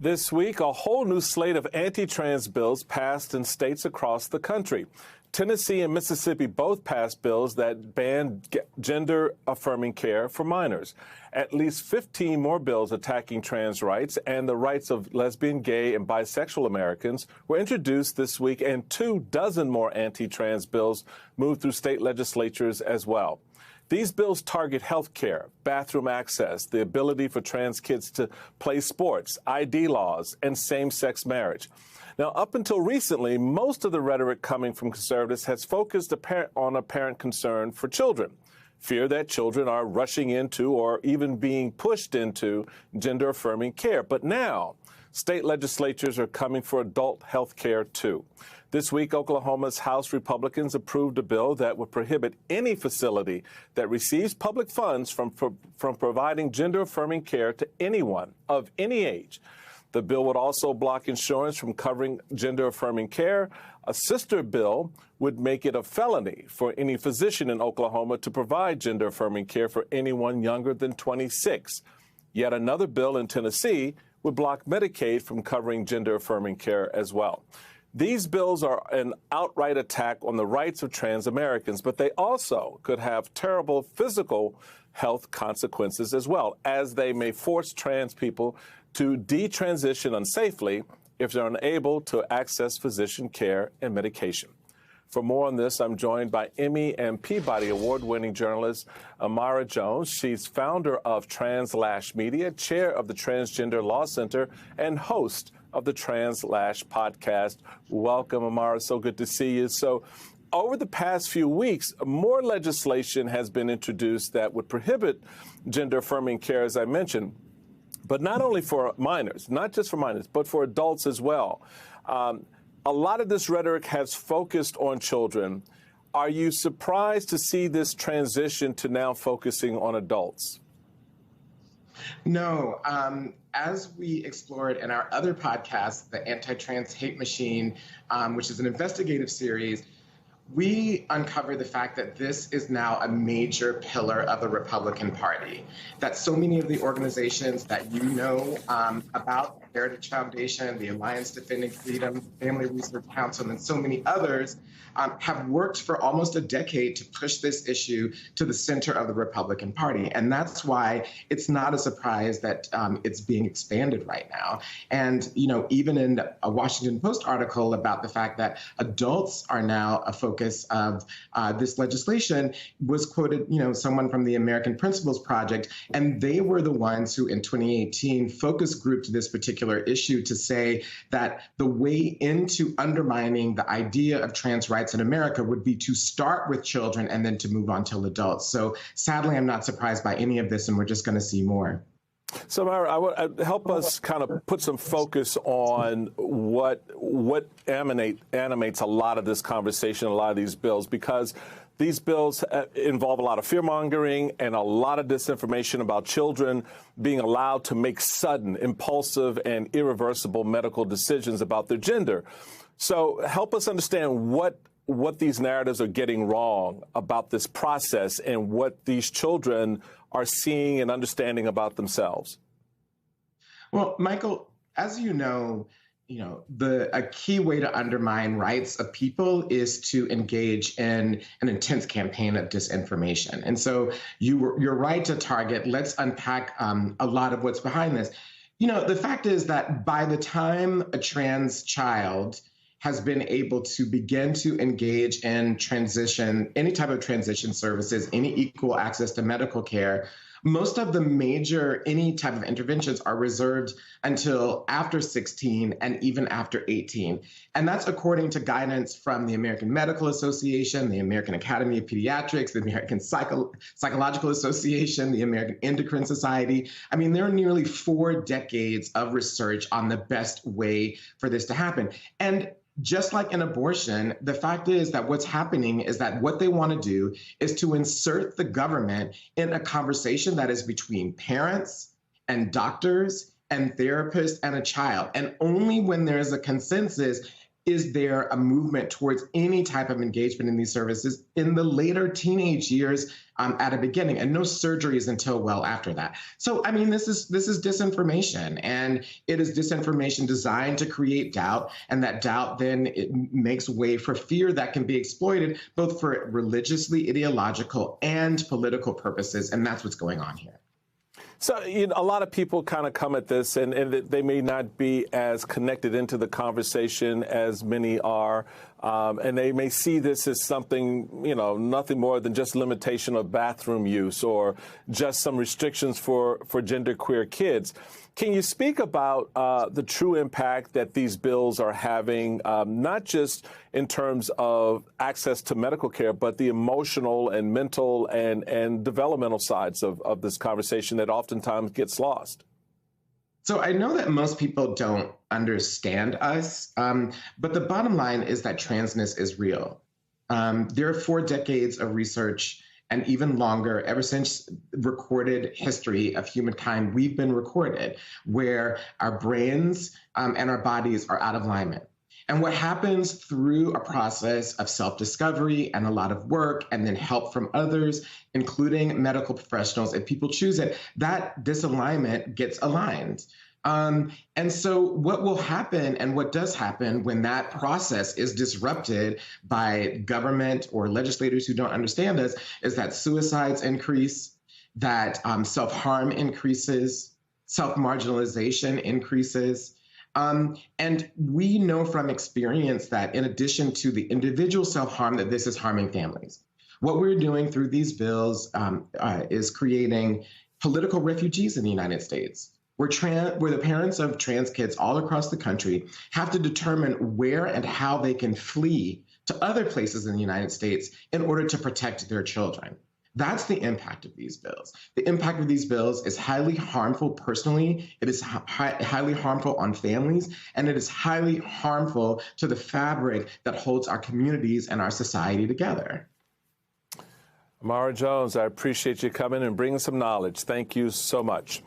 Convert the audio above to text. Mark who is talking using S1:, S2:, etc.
S1: This week, a whole new slate of anti-trans bills passed in states across the country. Tennessee and Mississippi both passed bills that ban gender-affirming care for minors. At least 15 more bills attacking trans rights and the rights of lesbian, gay, and bisexual Americans were introduced this week, and 24 more anti-trans bills moved through state legislatures as well. These bills target health care, bathroom access, the ability for trans kids to play sports, ID laws, and same-sex marriage. Now, up until recently, most of the rhetoric coming from conservatives has focused on apparent concern for children, fear that children are rushing into or even being pushed into gender-affirming care. But now, state legislatures are coming for adult health care, too. This week, Oklahoma's House Republicans approved a bill that would prohibit any facility that receives public funds from providing gender-affirming care to anyone of any age. The bill would also block insurance from covering gender-affirming care. A sister bill would make it a felony for any physician in Oklahoma to provide gender-affirming care for anyone younger than 26. Yet another bill in Tennessee would block Medicaid from covering gender-affirming care as well. These bills are an outright attack on the rights of trans Americans, but they also could have terrible physical health consequences as well, as they may force trans people to detransition unsafely if they're unable to access physician care and medication. For more on this, I'm joined by Emmy and Peabody Award-winning journalist Amara Jones. She's founder of Translash Media, chair of the Transgender Law Center, and host of the Translash podcast. Welcome, Amara. So good to see you. So over the past few weeks, more legislation has been introduced that would prohibit gender-affirming care, as I mentioned, but not only for minors, not just for minors, but for adults as well. A lot of this rhetoric has focused on children. Are you surprised to see this transition to now focusing on adults?
S2: No. As we explored in our other podcast, the Anti-Trans Hate Machine, which is an investigative series, we uncovered the fact that this is now a major pillar of the Republican Party, that so many of the organizations that you know about, Heritage Foundation, the Alliance Defending Freedom, Family Research Council, and so many others, have worked for almost a decade to push this issue to the center of the Republican Party. And that's why it's not a surprise that it's being expanded right now. And, you know, even in a Washington Post article about the fact that adults are now a focus of this legislation was quoted, you know, someone from the American Principles Project, and they were the ones who in 2018 focus grouped this particular issue to say that the way into undermining the idea of trans rights in America would be to start with children and then to move on to adults. So sadly, I'm not surprised by any of this, and we're just going to see more.
S1: So, Myra, I would help us kind of put some focus on what animates a lot of this conversation, a lot of these bills, because these bills involve a lot of fear-mongering and a lot of disinformation about children being allowed to make sudden, impulsive, and irreversible medical decisions about their gender. So help us understand what these narratives are getting wrong about this process and what these children are seeing and understanding about themselves.
S2: Well, Michael, as you know, a key way to undermine rights of people is to engage in an intense campaign of disinformation. And so you're right to target. Let's unpack a lot of what's behind this. You know, the fact is that by the time a trans child has been able to begin to engage in transition, any type of transition services, any equal access to medical care, most of the any type of interventions are reserved until after 16 and even after 18. And that's according to guidance from the American Medical Association, the American Academy of Pediatrics, the American Psychological Association, the American Endocrine Society. I mean, there are nearly 4 decades of research on the best way for this to happen. And just like in abortion, the fact is that what's happening is that what they want to do is to insert the government in a conversation that is between parents and doctors and therapists and a child. And only when there's a consensus is there a movement towards any type of engagement in these services in the later teenage years at a beginning, and no surgeries until well after that. So, I mean, this is disinformation, and it is disinformation designed to create doubt, and that doubt then it makes way for fear that can be exploited both for religiously, ideological, and political purposes, and that's what's going on here.
S1: So, a lot of people kind of come at this, and they may not be as connected into the conversation as many are, and they may see this as something, nothing more than just limitation of bathroom use or just some restrictions for genderqueer kids. Can you speak about the true impact that these bills are having, not just in terms of access to medical care, but the emotional and mental and developmental sides of this conversation that oftentimes gets lost?
S2: So I know that most people don't understand us, but the bottom line is that transness is real. There are 4 decades of research and even longer, ever since recorded history of humankind, we've been recorded, where our brains and our bodies are out of alignment. And what happens through a process of self-discovery and a lot of work and then help from others, including medical professionals, if people choose it, that disalignment gets aligned. And so what will happen and what does happen when that process is disrupted by government or legislators who don't understand us is that suicides increase, that self-harm increases, self-marginalization increases. And we know from experience that in addition to the individual self-harm, that this is harming families. What we're doing through these bills is creating political refugees in the United States, where the parents of trans kids all across the country have to determine where and how they can flee to other places in the United States in order to protect their children. That's the impact of these bills. The impact of these bills is highly harmful personally. It is highly harmful on families, and it is highly harmful to the fabric that holds our communities and our society together.
S1: Amara Jones, I appreciate you coming and bringing some knowledge. Thank you so much.